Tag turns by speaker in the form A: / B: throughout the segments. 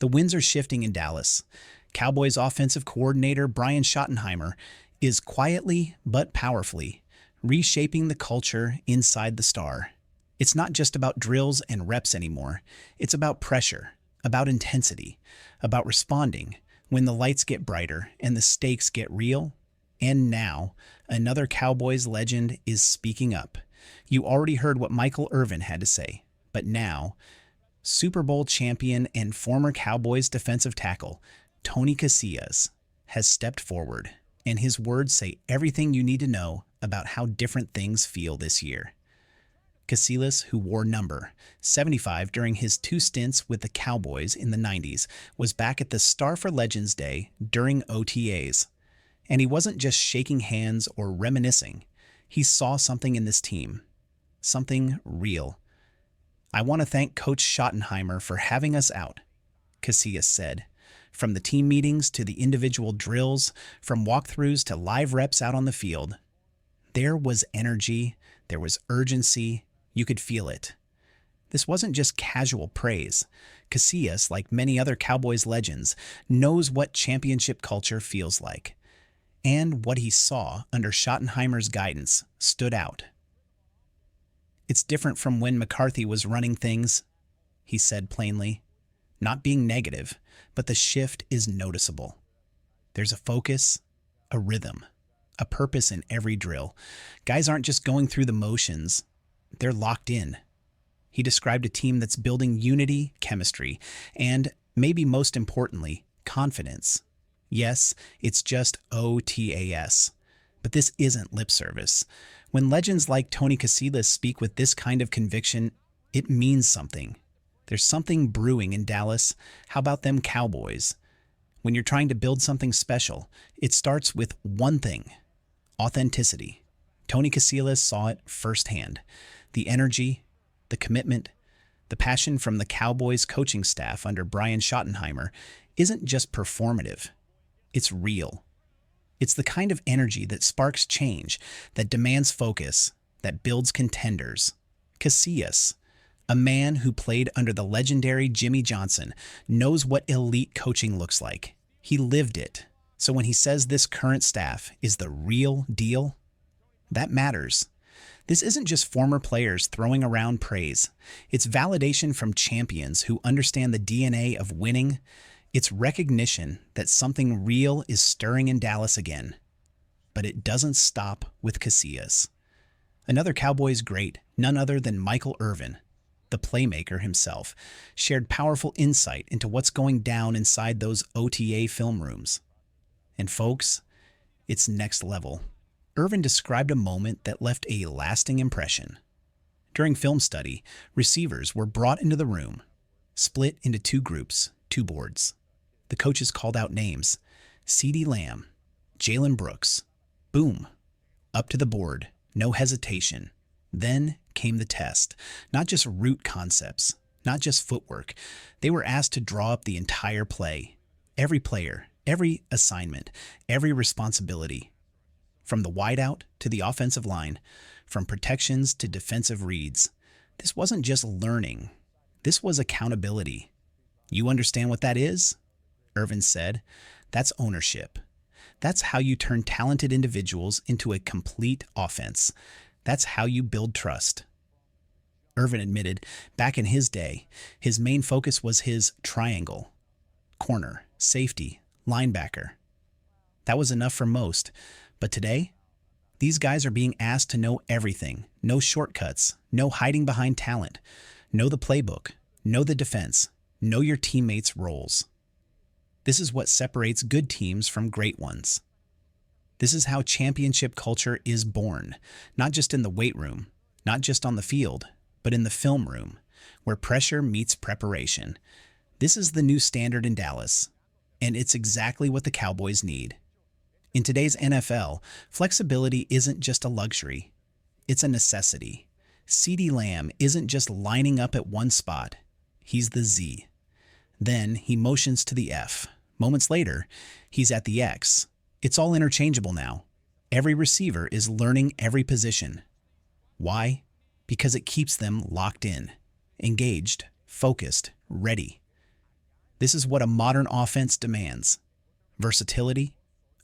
A: The winds are shifting in Dallas. Cowboys offensive coordinator Brian Schottenheimer is quietly but powerfully reshaping the culture inside the Star. It's not just about drills and reps anymore. It's about pressure, about intensity, about responding when the lights get brighter and the stakes get real. And now, another Cowboys legend is speaking up. You already heard what Michael Irvin had to say, but now, Super Bowl champion and former Cowboys defensive tackle Tony Casillas has stepped forward, and his words say everything you need to know about how different things feel this year. Casillas, who wore number 75 during his 2 stints with the Cowboys in the 90s, was back at the Star for Legends Day during OTAs. And he wasn't just shaking hands or reminiscing. He saw something in this team. Something real. "I want to thank Coach Schottenheimer for having us out," Casillas said. "From the team meetings to the individual drills, from walkthroughs to live reps out on the field, there was energy, there was urgency, you could feel it." This wasn't just casual praise. Casillas, like many other Cowboys legends, knows what championship culture feels like. And what he saw under Schottenheimer's guidance stood out. "It's different from when McCarthy was running things," he said plainly. Not being negative, but the shift is noticeable. There's a focus, a rhythm, a purpose in every drill. Guys aren't just going through the motions, they're locked in. He described a team that's building unity, chemistry, and, maybe most importantly, confidence. Yes, it's just OTAS, but this isn't lip service. When legends like Tony Casillas speak with this kind of conviction, it means something. There's something brewing in Dallas. How about them Cowboys? When you're trying to build something special, it starts with one thing: authenticity. Tony Casillas saw it firsthand. The energy, the commitment, the passion from the Cowboys coaching staff under Brian Schottenheimer isn't just performative. It's real. It's the kind of energy that sparks change, that demands focus, that builds contenders. Casillas, a man who played under the legendary Jimmy Johnson, knows what elite coaching looks like. He lived it. So when he says this current staff is the real deal, that matters. This isn't just former players throwing around praise. It's validation from champions who understand the DNA of winning. It's recognition that something real is stirring in Dallas again. But it doesn't stop with Casillas. Another Cowboys great, none other than Michael Irvin, the playmaker himself, shared powerful insight into what's going down inside those OTA film rooms. And folks, it's next level. Irvin described a moment that left a lasting impression. During film study, receivers were brought into the room, split into 2 groups, 2 boards. The coaches called out names: CeeDee Lamb, Jalen Brooks. Boom. Up to the board, no hesitation. Then came the test. Not just route concepts, not just footwork. They were asked to draw up the entire play. Every player, every assignment, every responsibility. From the wideout to the offensive line, from protections to defensive reads. This wasn't just learning. This was accountability. "You understand what that is?" Irvin said. "That's ownership. That's how you turn talented individuals into a complete offense. That's how you build trust." Irvin admitted back in his day, his main focus was his triangle: corner, safety, linebacker. That was enough for most. But today, these guys are being asked to know everything. No shortcuts, no hiding behind talent. Know the playbook, know the defense, know your teammates' roles. This is what separates good teams from great ones. This is how championship culture is born, not just in the weight room, not just on the field, but in the film room, where pressure meets preparation. This is the new standard in Dallas, and it's exactly what the Cowboys need. In today's NFL, flexibility isn't just a luxury, it's a necessity. CeeDee Lamb isn't just lining up at one spot, he's the Z. Then he motions to the F. Moments later, he's at the X. It's all interchangeable now. Every receiver is learning every position. Why? Because it keeps them locked in, engaged, focused, ready. This is what a modern offense demands: versatility,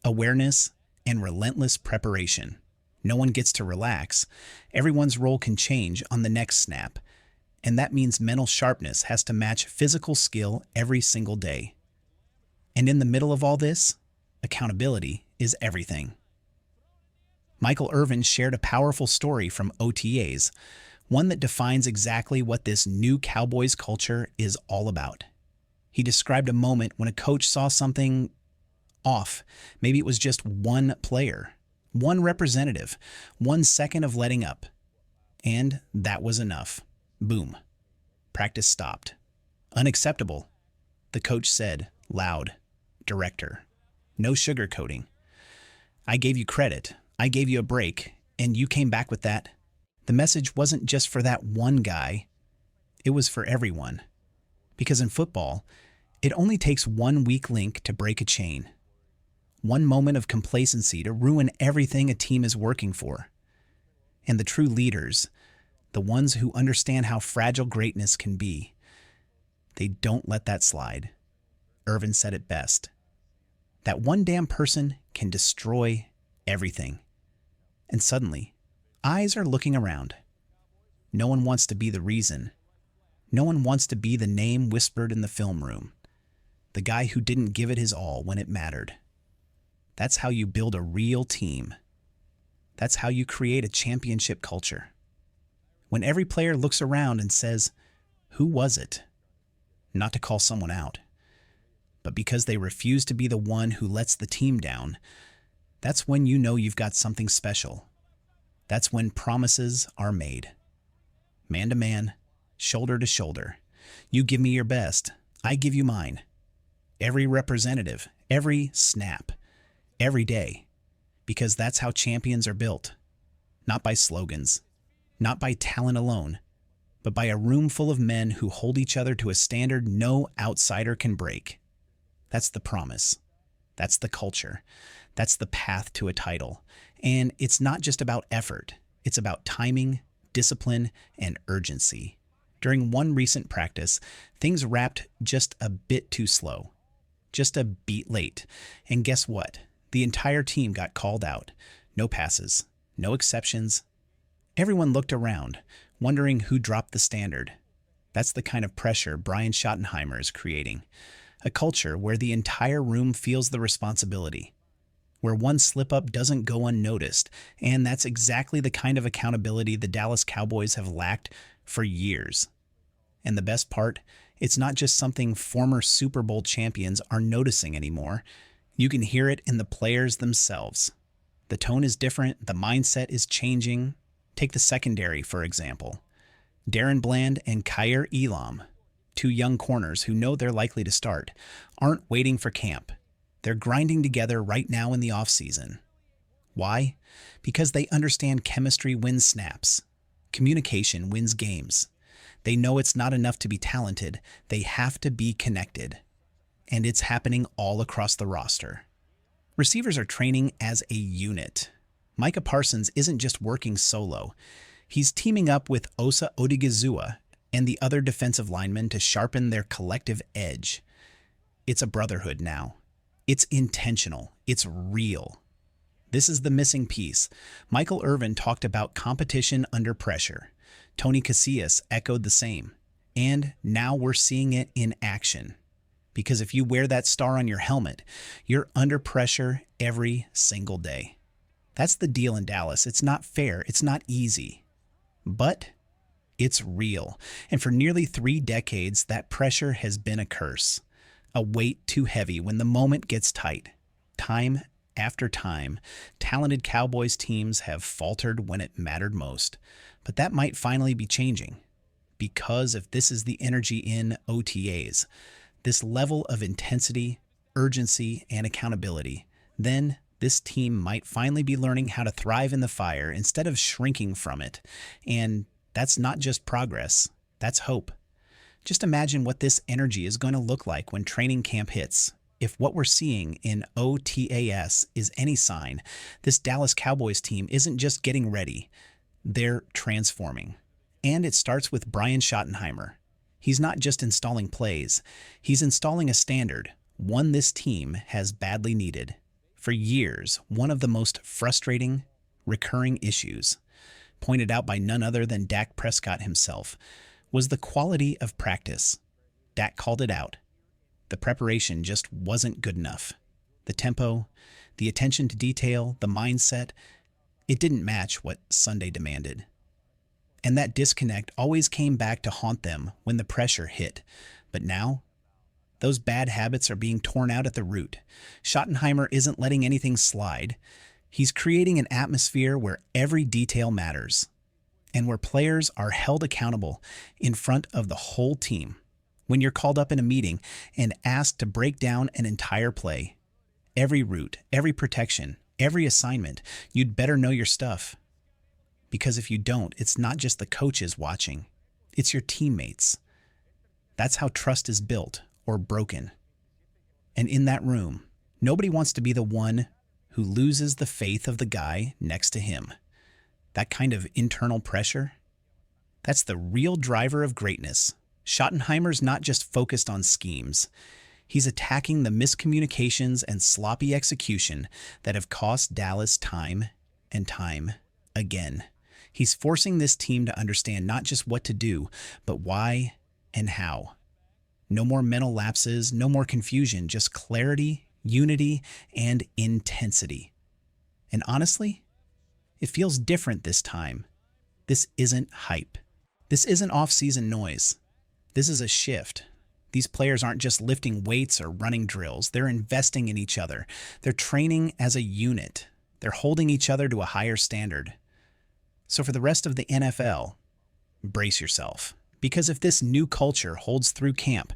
A: awareness, and relentless preparation. No one gets to relax. Everyone's role can change on the next snap, and that means mental sharpness has to match physical skill every single day. And in the middle of all this, accountability is everything. Michael Irvin shared a powerful story from OTAs, one that defines exactly what this new Cowboys culture is all about. He described a moment when a coach saw something off. Maybe it was just one player, one representative, 1 second of letting up. And that was enough. Boom. Practice stopped. Unacceptable, the coach said, loud. Director. No sugarcoating. I gave you credit. I gave you a break, and you came back with that. The message wasn't just for that one guy. It was for everyone. Because in football, it only takes one weak link to break a chain. One moment of complacency to ruin everything a team is working for. And the true leaders, the ones who understand how fragile greatness can be, they don't let that slide. Irvin said it best. That one damn person can destroy everything. And suddenly, eyes are looking around. No one wants to be the reason. No one wants to be the name whispered in the film room. The guy who didn't give it his all when it mattered. That's how you build a real team. That's how you create a championship culture. When every player looks around and says, "Who was it?" Not to call someone out, but because they refuse to be the one who lets the team down, that's when you know you've got something special. That's when promises are made. Man to man, shoulder to shoulder. You give me your best, I give you mine. Every representative, every snap, every day. Because that's how champions are built. Not by slogans, not by talent alone, but by a room full of men who hold each other to a standard no outsider can break. That's the promise. That's the culture. That's the path to a title. And it's not just about effort. It's about timing, discipline, and urgency. During one recent practice, things wrapped just a bit too slow. Just a beat late. And guess what? The entire team got called out. No passes. No exceptions. Everyone looked around, wondering who dropped the standard. That's the kind of pressure Brian Schottenheimer is creating. A culture where the entire room feels the responsibility, where one slip-up doesn't go unnoticed, and that's exactly the kind of accountability the Dallas Cowboys have lacked for years. And the best part, it's not just something former Super Bowl champions are noticing anymore. You can hear it in the players themselves. The tone is different, the mindset is changing. Take the secondary, for example. Darren Bland and Kaiir Elam, 2 young corners who know they're likely to start, aren't waiting for camp. They're grinding together right now in the offseason. Why? Because they understand chemistry wins snaps. Communication wins games. They know it's not enough to be talented. They have to be connected. And it's happening all across the roster. Receivers are training as a unit. Micah Parsons isn't just working solo. He's teaming up with Osa Odigizua and the other defensive linemen to sharpen their collective edge. It's a brotherhood now. It's intentional. It's real. This is the missing piece. Michael Irvin talked about competition under pressure. Tony Casillas echoed the same. And now we're seeing it in action. Because if you wear that star on your helmet, you're under pressure every single day. That's the deal in Dallas. It's not fair. It's not easy. But it's real. And for nearly 3 decades, that pressure has been a curse. A weight too heavy when the moment gets tight. Time after time, talented Cowboys teams have faltered when it mattered most. But that might finally be changing. Because if this is the energy in OTAs, this level of intensity, urgency, and accountability, then this team might finally be learning how to thrive in the fire instead of shrinking from it. And that's not just progress, that's hope. Just imagine what this energy is going to look like when training camp hits. If what we're seeing in OTAS is any sign, this Dallas Cowboys team isn't just getting ready, they're transforming. And it starts with Brian Schottenheimer. He's not just installing plays, he's installing a standard, one this team has badly needed. For years, one of the most frustrating, recurring issues, pointed out by none other than Dak Prescott himself, was the quality of practice. Dak called it out. The preparation just wasn't good enough. The tempo, the attention to detail, the mindset, it didn't match what Sunday demanded. And that disconnect always came back to haunt them when the pressure hit. But now, those bad habits are being torn out at the root. Schottenheimer isn't letting anything slide. He's creating an atmosphere where every detail matters and where players are held accountable in front of the whole team. When you're called up in a meeting and asked to break down an entire play, every route, every protection, every assignment, you'd better know your stuff. Because if you don't, it's not just the coaches watching, it's your teammates. That's how trust is built or broken. And in that room, nobody wants to be the one who loses the faith of the guy next to him. That kind of internal pressure, that's the real driver of greatness. Schottenheimer's not just focused on schemes. He's attacking the miscommunications and sloppy execution that have cost Dallas time and time again. He's forcing this team to understand not just what to do, but why and how. No more mental lapses, no more confusion, just clarity, unity, and intensity. And honestly, it feels different this time. This isn't hype. This isn't off-season noise. This is a shift. These players aren't just lifting weights or running drills. They're investing in each other. They're training as a unit. They're holding each other to a higher standard. So for the rest of the NFL, brace yourself. Because if this new culture holds through camp,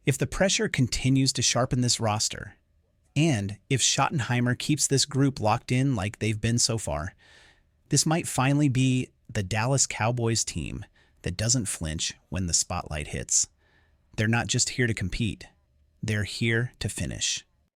A: if the pressure continues to sharpen this roster, and if Schottenheimer keeps this group locked in like they've been so far, this might finally be the Dallas Cowboys team that doesn't flinch when the spotlight hits. They're not just here to compete. They're here to finish.